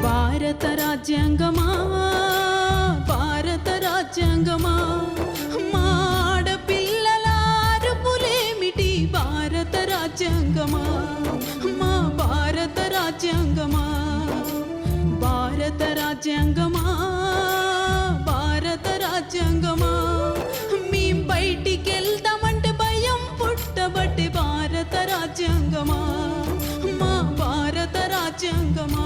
భారత రాజ్యాంగమా భారత రాజ్యాంగమా మాడపిల్లల అరుపులేమిటి భారత రాజ్యాంగమా మా భారత రాజ్యాంగమా భారత రాజ్యాంగమా భారత రాజ్యాంగమా మేం బయటికెళ్తామంటే భయం పుట్టబట్టే భారత రాజ్యాంగమా మా భారత రాజ్యాంగమా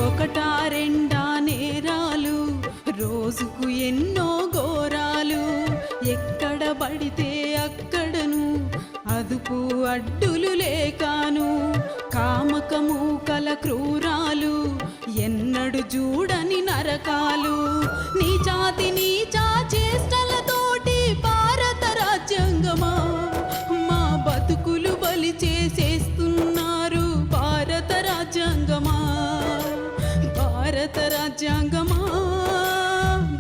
ఒకటా రెండా నేరాలు రోజుకు ఎన్నో ఘోరాలు ఎక్కడ పడితే అక్కడను అదుపు అడ్డులు లేకాను కామకము కల క్రూరాలు ఎన్నడు చూడని నరకాలు నీచాతి నీచా చేష్టలతోటి భారత రాజ్యాంగమా మా బతుకులు బలి చేసేస్తున్నారు భారత రాజ్యాంగమా భారత రాజ్యాంగమా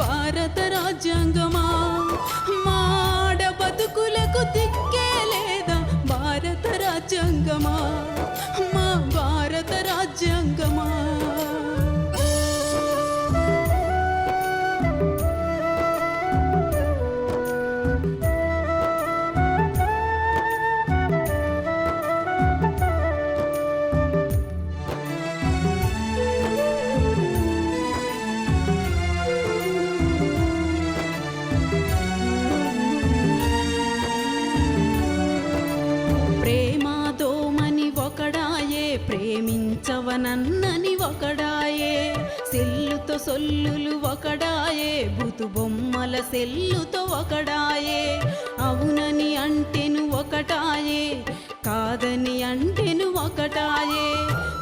భారత రాజ్యాంగమా మాడ బతుకులకు దిక్కే లేదా భారత రాజ్యాంగమా మా భారత రాజ్యాంగమా ప్రేమించవనన్నని ఒకడాయే సెల్లుతో సొల్లులు ఒకడాయే బుతు బొమ్మల సెల్లుతో ఒకడాయే అవునని అంటెను ఒకటాయే కాదని అంటెను ఒకటాయే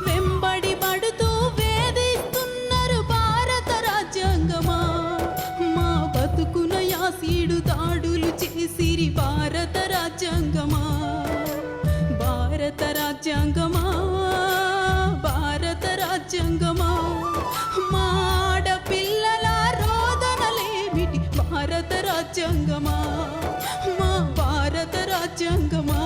వెంబడి పడుతూ వేధిస్తున్నారు భారత రాజ్యాంగమా మా బతుకున యాసీడు దాడులు చేసిరి భారత రాజ్యాంగమా భారత రాజ్యాంగమా భారత రాజ్యాంగమా మాడ పిల్లల రోదనలేమిటి భారత రాజ్యాంగమా మా భారత రాజ్యాంగమా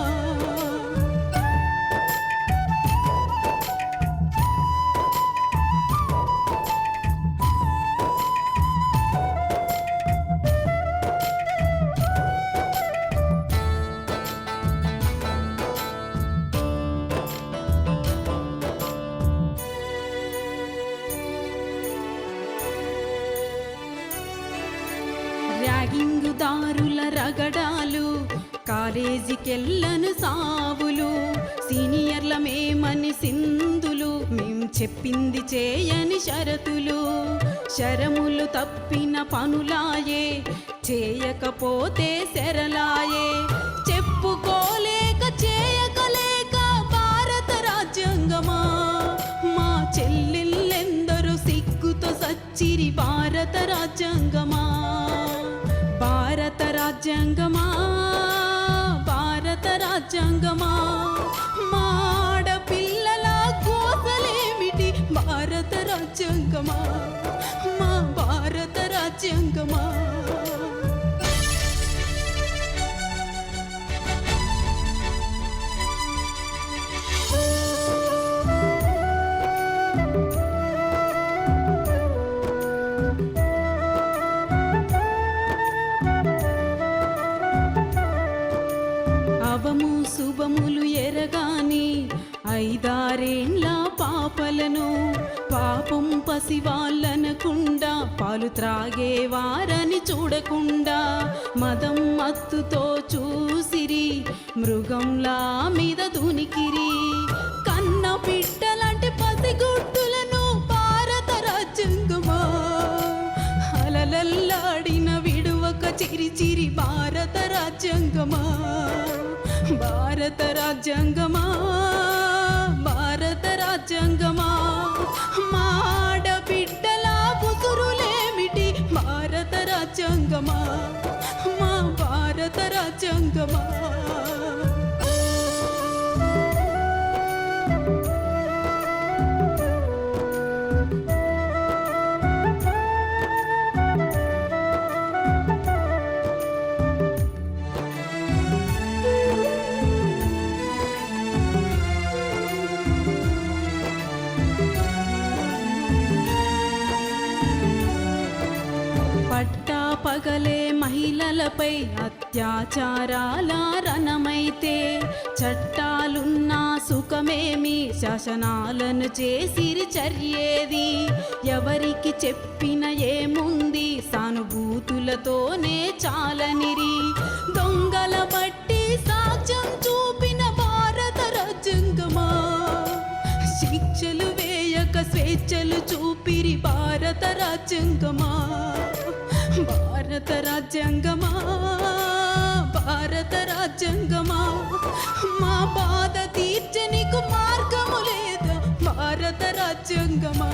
ర్యాగింగుదారుల రగడాలు కాలేజీకెళ్ళను సావులు సీనియర్ల మేమని సింధులు మేం చెప్పింది చేయని షరతులు శరములు తప్పిన పనులాయే చేయకపోతే శరలాయే చెప్పుకోలేక చేయకలేక భారత రాజ్యాంగమా మా చెల్లెళ్ళెందరూ సిగ్గుతో సచ్చిరి భారత రాజ్యాంగమా భారత రాజ్యాంగమా భారత రాజ్యాంగమా మాడ పిల్లల కోసలేమిటి భారత రాజ్యాంగమా మా భారత రాజ్యాంగమా శుభములు ఎరగాని ఐదారేండ్ల పాపలను పాపం పసివాళ్ళనకుండా పాలు త్రాగేవారని చూడకుండా మదం మత్తుతో చూసిరి, మృగంలా మీద దునికిరి. కన్న బిడ్డలాంటి పసిగుడ్డులను భారత రాజ్యాంగమా అలలల్లాడిన విడువక చిరిచిరి భారత రాజ్యాంగమా, భారత రాజ్యాంగమా, భారత రాజ్యాంగమా. మా ఆడబిడ్డల బుసురులేమిటి భారత రాజ్యాంగమా, మా భారత రాజ్యాంగమా. పట్టా పగలే మహిళలపై అత్యాచారాల రణమైతే చట్టాలున్నా సుఖమేమి, శాసనాలను చేసిరి చర్యేది. ఎవరికి చెప్పిన ఏముంది సానుభూతులతోనే చాలనిరి. దొంగల బట్టి సాక్ష్యం చూపిన భారత రాజ్యాంగమా, శిక్షలు వేయక స్వేచ్ఛలు చూపిరి భారత రాజ్యాంగమా, భారత రాజ్యాంగమా, భారత రాజ్యాంగమా. మా బాధ తీర్చనికు మార్గము లేదా భారత రాజ్యాంగమా,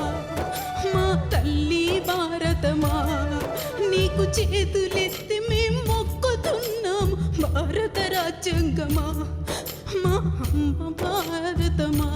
మా తల్లి భారతమా, నీకు చేతులెత్తి మేము మొక్కుతున్నాం భారత రాజ్యాంగమా, మా అమ్మ భారతమా.